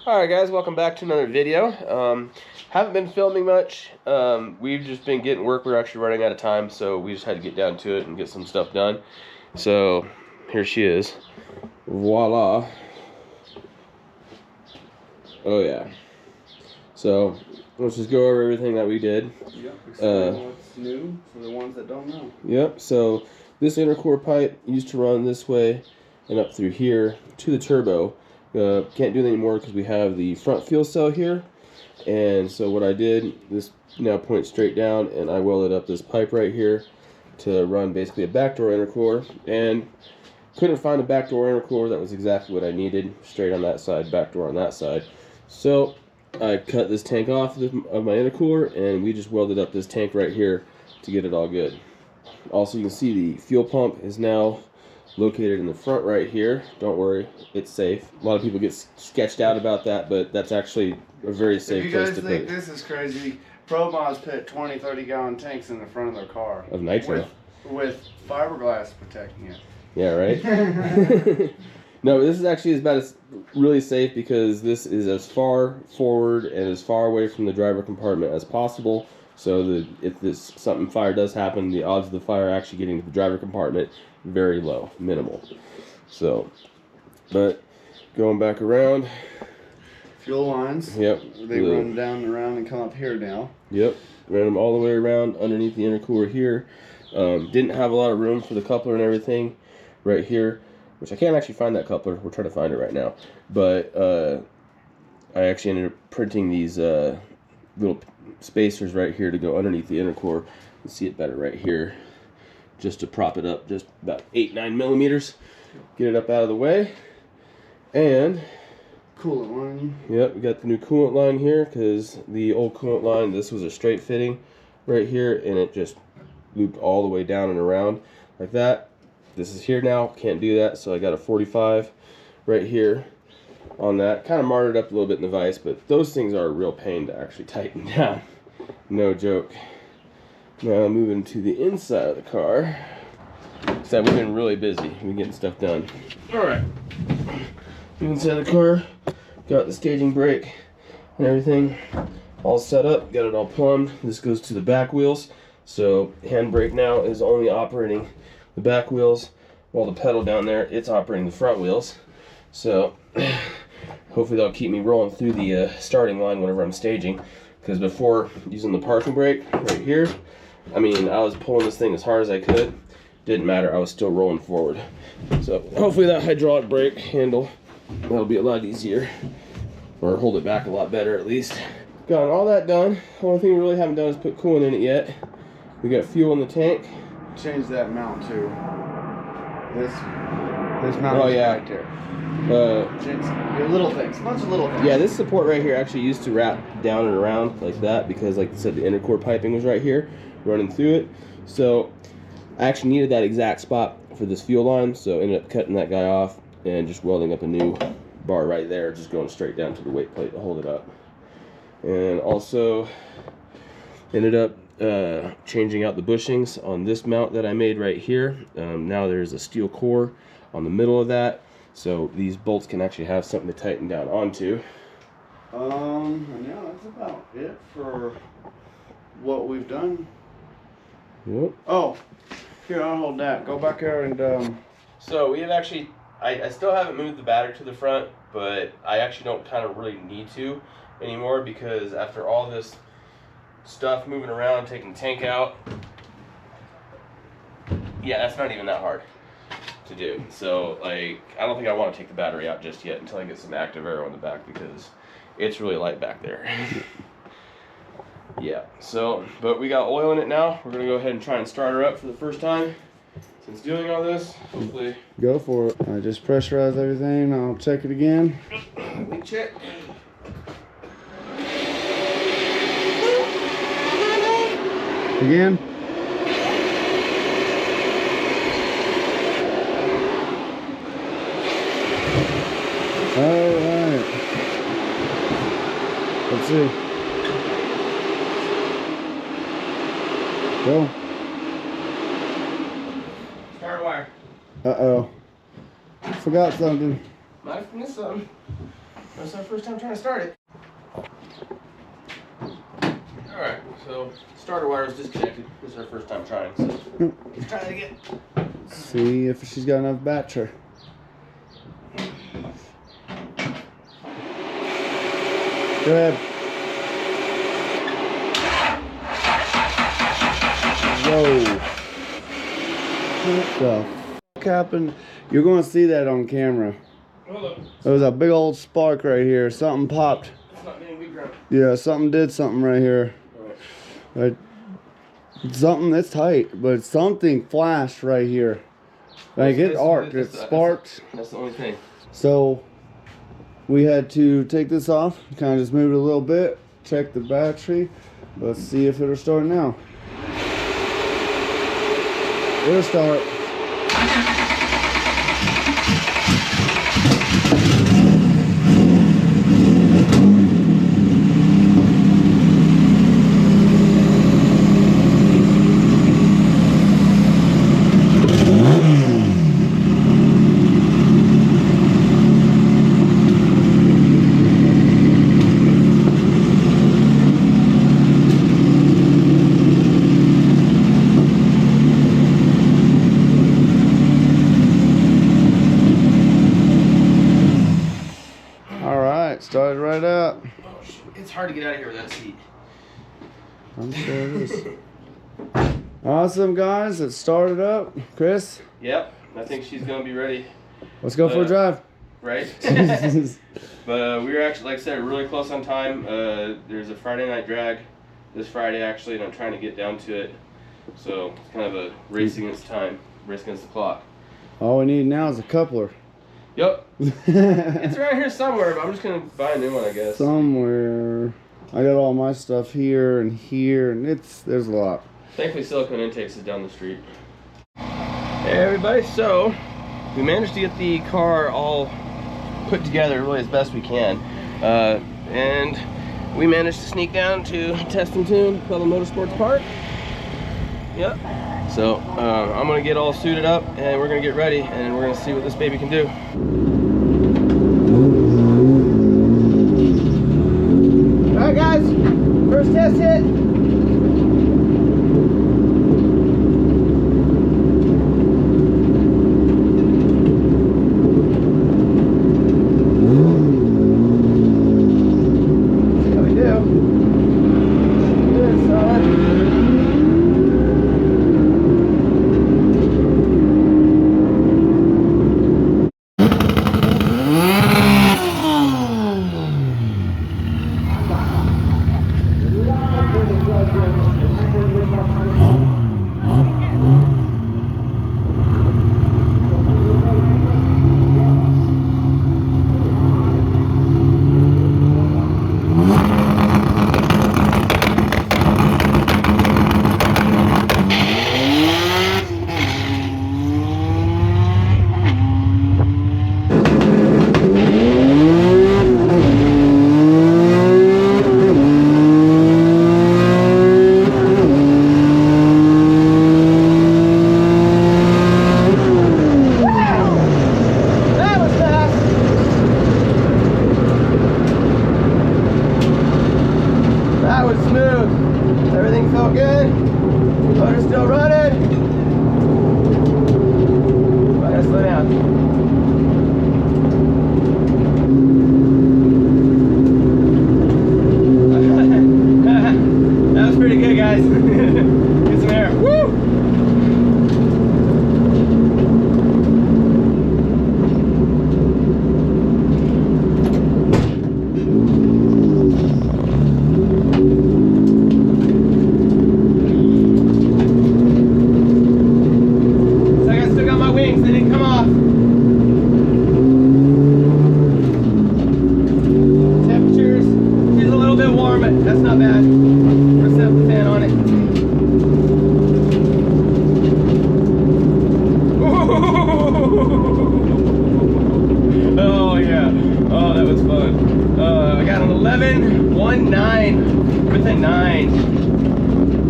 Alright guys, welcome back to another video. Haven't been filming much. We've just been getting work. We're actually running out of time, so we just had to get down to it and get some stuff done. So here she is. Voila. Oh yeah. So let's just go over everything that we did. Yep, explain what's new for the ones that don't know. Yep, so this intercore pipe used to run this way and up through here to the turbo. Can't do that anymore because we have the front fuel cell here, and so what I did, this now points straight down, and I welded up this pipe right here to run basically a backdoor intercore, and couldn't find a backdoor intercore that was exactly what I needed, straight on that side, backdoor on that side. So I cut this tank off of my intercore, and we just welded up this tank right here to get it all good. Also, you can see the fuel pump is now located in the front right here. Don't worry, it's safe. A lot of people get sketched out about that, but that's actually a very safe place to put it. If you guys think this is crazy, ProMods put 20-30 gallon tanks in the front of their car. Of nitro. With fiberglass protecting it. Yeah, right? No, this is actually about as really safe because this is as far forward and as far away from the driver compartment as possible. So that if something fire does happen, the odds of the fire actually getting to the driver compartment very low, minimal. So, but going back around, fuel lines. Yep. They run down and around and come up here now. Yep. Ran them all the way around underneath the intercooler here. Didn't have a lot of room for the coupler and everything right here, which I can't actually find that coupler. We're trying to find it right now. But I actually ended up printing these little spacers right here to go underneath the intercore. You can see it better right here, just to prop it up just about 8-9 millimeters, get it up out of the way. And coolant line. Yep, we got the new coolant line here because the old coolant line, this was a straight fitting right here, and it just looped all the way down and around like that. This is here now, can't do that, so I got a 45 right here on that. Kind of marred it up a little bit in the vise, but those things are a real pain to actually tighten down. No joke. Now moving to the inside of the car. So we've been really busy. We've been getting stuff done. Alright. Inside the car, got the staging brake and everything all set up. Got it all plumbed. This goes to the back wheels. So handbrake now is only operating the back wheels, while the pedal down there, it's operating the front wheels. So hopefully that'll keep me rolling through the starting line whenever I'm staging. Because before using the parking brake right here, I mean, I was pulling this thing as hard as I could. Didn't matter, I was still rolling forward. So hopefully that hydraulic brake handle, that'll be a lot easier. Or hold it back a lot better at least. Got all that done. The only thing we really haven't done is put coolant in it yet. We got fuel in the tank. Change that mount too. This mount right there. Little things, bunch of little things. Yeah, this support right here actually used to wrap down and around like that because, like I said, the intercore piping was right here, running through it. So I actually needed that exact spot for this fuel line, so I ended up cutting that guy off and just welding up a new bar right there, just going straight down to the weight plate to hold it up. And also ended up changing out the bushings on this mount that I made right here. Now there's a steel core on the middle of that, so these bolts can actually have something to tighten down onto. And yeah, that's about it for what we've done. Yep. Oh, here, I'll hold that. Go back there and So we have actually, I still haven't moved the battery to the front, but I actually don't kind of really need to anymore because after all this stuff moving around, taking the tank out, yeah, that's not even that hard to do. So like, I don't think I want to take the battery out just yet until I get some active aero in the back because it's really light back there. Yeah, so, but we got oil in it now. We're gonna go ahead and try and start her up for the first time since doing all this. Hopefully. Go for it. I just pressurized everything. I'll check it again. We check. Again. All right. Let's see. Go. Start wire. Uh-oh. Forgot something. Might miss something. That's our first time trying to start it. Alright, so starter wire is disconnected. This is our first time trying, so let's try it again. See if she's got enough battery. Go ahead. Whoa. What the f happened? You're going to see that on camera. Hold up. There was a big old spark right here. Something popped. It's not getting good ground. Yeah, something did something right here. Right. Something that's tight, but something flashed right here. Like it arced, it sparked. That's the only thing. So we had to take this off, kind of just move it a little bit, check the battery. Let's see if it'll start now. It'll start. Started right up. Oh, shoot. It's hard to get out of here with that seat. I'm sure it is. Awesome, guys. It started up. Chris? Yep. I think she's going to be ready. Let's go for a drive. Right? But we were actually, like I said, really close on time. There's a Friday night drag this Friday, actually, and I'm trying to get down to it. So it's kind of a race against time, race against the clock. All we need now is a coupler. Yep. It's around here somewhere, but I'm just going to buy a new one, I guess. Somewhere. I got all my stuff here, and there's a lot. Thankfully, Silicone Intakes is down the street. Hey, everybody. So, we managed to get the car all put together really as best we can. And we managed to sneak down to Test and Tune, Pella Motorsports Park. Yep. So I'm gonna get all suited up and we're gonna get ready and we're gonna see what this baby can do. All right, guys, first test hit. See how we do. Good, solid.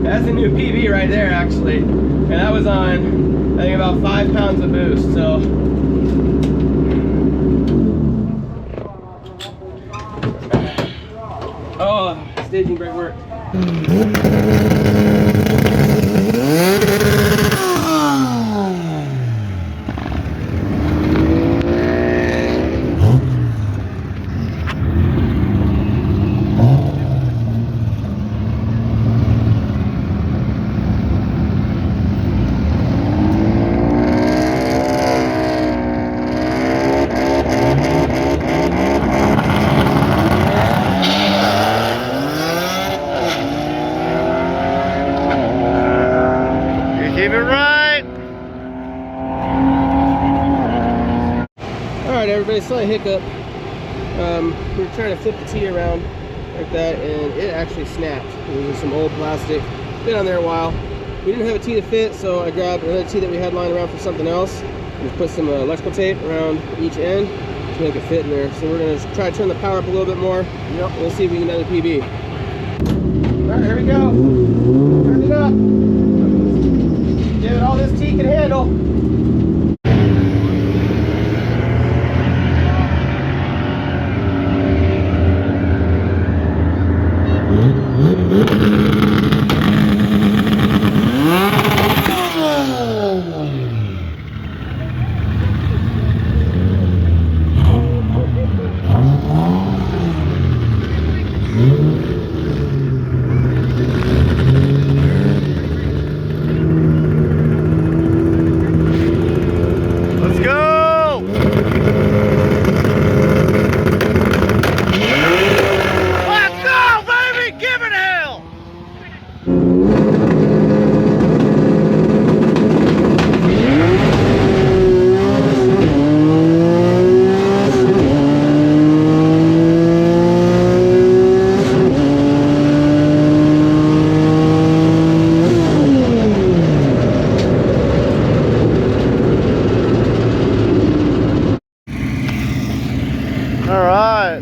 That's a new PB right there, actually. And that was on, I think, about 5 pounds of boost, so. staging brake work. Keep it right. All right, everybody, slight hiccup. We were trying to flip the T around like that, and it actually snapped. It was some old plastic, been on there a while. We didn't have a T to fit, so I grabbed another T that we had lying around for something else, and just put some electrical tape around each end to make it fit in there. So we're gonna try to turn the power up a little bit more. Yep. We'll see if we can get another PB. All right, here we go. Turn it up. Give it all this T can handle. Let's go! Let's go, baby! Give it hell! All right,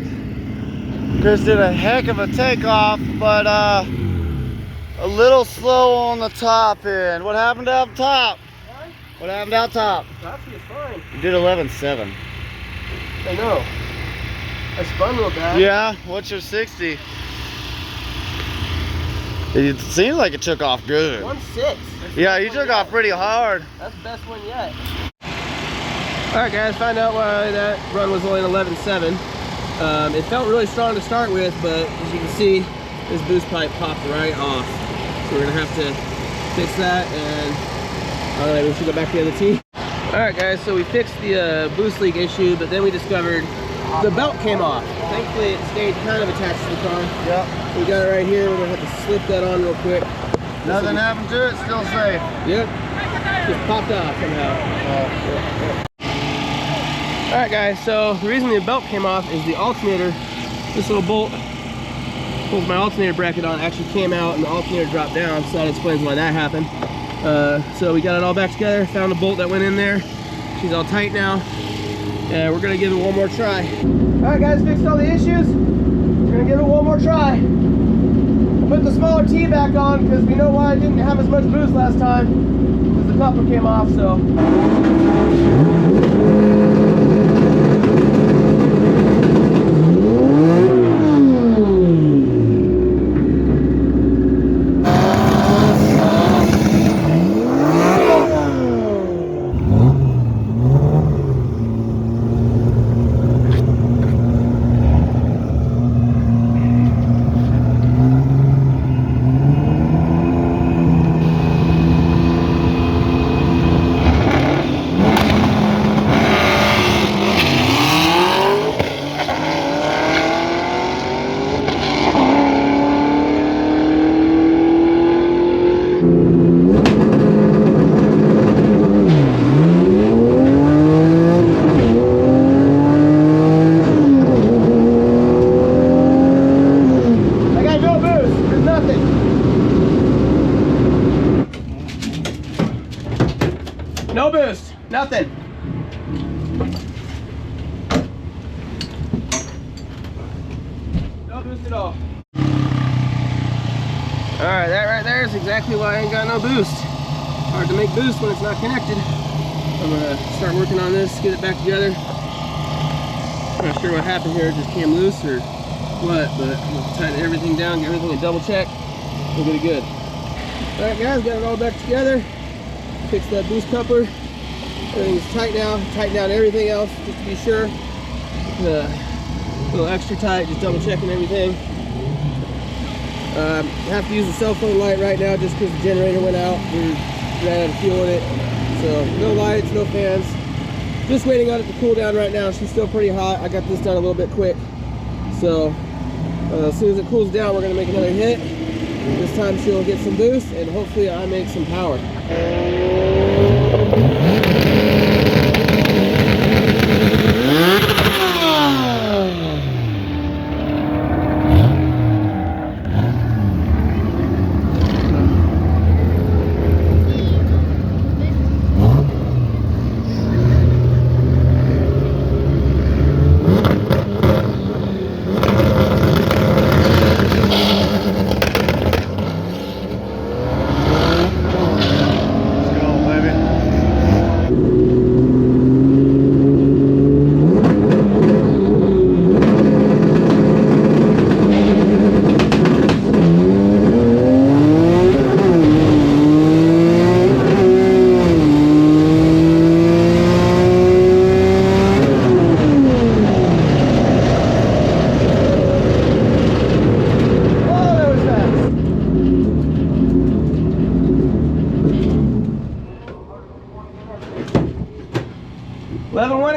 Chris did a heck of a takeoff, but a little slow on the top end. What happened out top? What happened out top? Actually, it's fine. You did 11.7. I know. I spun real bad. Yeah, what's your 60? It seems like it took off good. 1.6. Yeah, you took off pretty hard. That's the best one yet. Alright guys, find out why that run was only an 11.7. It felt really strong to start with, but as you can see, this boost pipe popped right off. So we're gonna have to fix that, and alright, we should go back to the other T. Alright guys, so we fixed the boost leak issue, but then we discovered the belt came off. Thankfully it stayed kind of attached to the car. Yep. We got it right here. We're gonna have to slip that on real quick. Nothing happened to it, still safe. Yep. Just popped off somehow. Alright guys, so the reason the belt came off is the alternator, this little bolt holds my alternator bracket on, actually came out and the alternator dropped down, so that explains why that happened. So we got it all back together, found a bolt that went in there. She's all tight now, and we're gonna give it one more try. Alright guys, fixed all the issues. We're gonna give it one more try. I put the smaller T back on because we know why I didn't have as much boost last time, because the coupler came off, so. No boost, nothing. No boost at all. Alright, that right there is exactly why I ain't got no boost. Hard to make boost when it's not connected. I'm gonna start working on this, get it back together. I'm not sure what happened here, it just came loose or what, but I'm gonna tighten everything down, get everything a double check. We'll get it good. All right, guys, got it all back together. Fix that boost coupler. Everything's tight now. Tighten down everything else just to be sure. A little extra tight, just double checking everything. Have to use the cell phone light right now just because the generator went out. We ran out of fuel in it. So no lights, no fans. Just waiting on it to cool down right now. She's still pretty hot. I got this done a little bit quick. So as soon as it cools down, we're gonna make another hit. This time she'll get some boost and hopefully I make some power.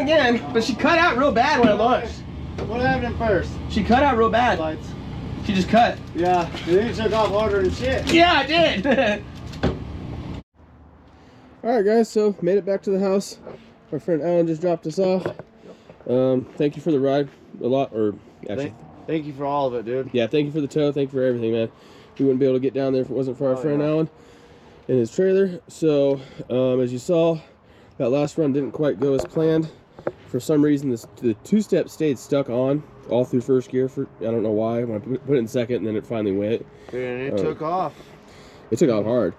Again, but she cut out real bad when I launched. What happened first? She cut out real bad. Lights. She just cut. Yeah, then you took off harder than shit. Yeah, I did. All right, guys, so made it back to the house. My friend Alan just dropped us off. Thank you for the ride a lot, or actually. Thank you for all of it, dude. Yeah, thank you for the tow. Thank you for everything, man. We wouldn't be able to get down there if it wasn't for our friend Alan and his trailer. So, as you saw, that last run didn't quite go as planned. For some reason, the two-step stayed stuck on all through first gear. I don't know why. When I put it in second, and then it finally went. And it took off. It took off hard.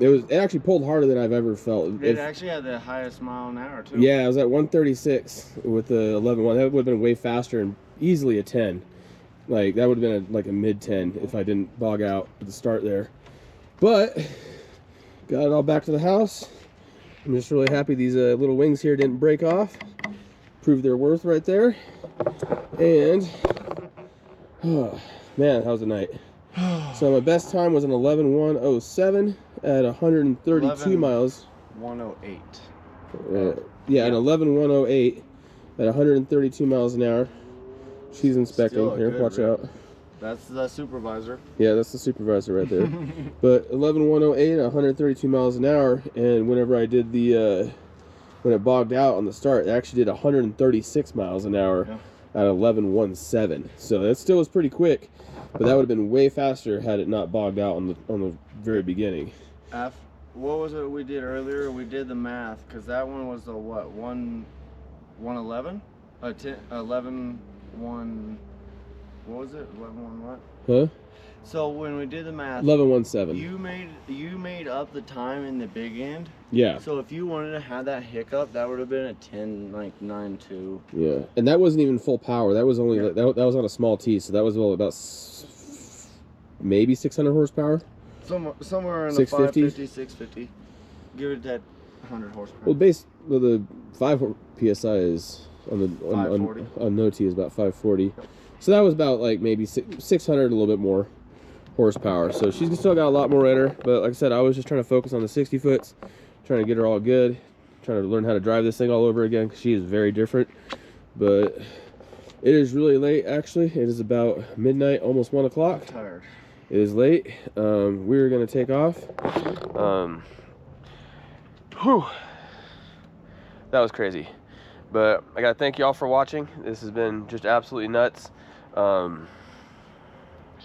It actually pulled harder than I've ever felt. It actually had the highest mile an hour too. Yeah, I was at 136 with the 11.1. That would have been way faster and easily a 10. Like that would have been like a mid 10 if I didn't bog out at the start there. But got it all back to the house. I'm just really happy these little wings here didn't break off. Proved their worth right there. And, oh, man, how's the night? So my best time was an 11.107 at 132 miles. 108. Yeah, an 11.108 at 132 miles an hour. She's inspecting. Here, watch out. That's the supervisor. Yeah, that's the supervisor right there. But 11.108 at 132 miles an hour, and whenever I did the, when it bogged out on the start, it actually did 136 miles an hour at 11.17. So that still was pretty quick, but that would have been way faster had it not bogged out on the very beginning. What was it we did earlier? We did the math, because that one was the what, 111? 11.1... What was it? 11.1 what? Huh? So when we did the math, 11.17. You made up the time in the big end. Yeah. So if you wanted to have that hiccup, that would have been a 10.92. Yeah, and that wasn't even full power. That was only that was on a small T, so that was about maybe 600 horsepower. Somewhere in the 550, 650. Give it that 100 horsepower. Well, the 5 psi is on no T is about 540. So that was about like maybe 600, a little bit more horsepower. So she's still got a lot more in her. But like I said, I was just trying to focus on the 60 foots, trying to get her all good, trying to learn how to drive this thing all over again because she is very different. But it is really late, actually. It is about midnight, almost 1 o'clock. I'm tired. It is late. We're going to take off. Whew. That was crazy. But I got to thank you all for watching. This has been just absolutely nuts.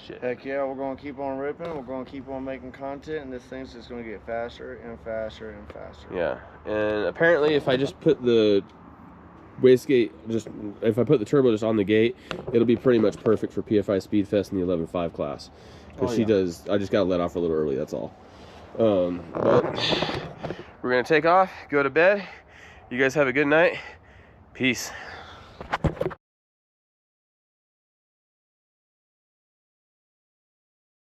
Shit. Heck yeah, we're going to keep on ripping. We're going to keep on making content, and this thing's just going to get faster and faster and faster. Yeah, and apparently if I just put the wastegate, if I put the turbo just on the gate, it'll be pretty much perfect for PFI Speedfest in the 11.5 class. Because she does, I just got let off a little early, that's all. But we're going to take off, go to bed. You guys have a good night. Peace.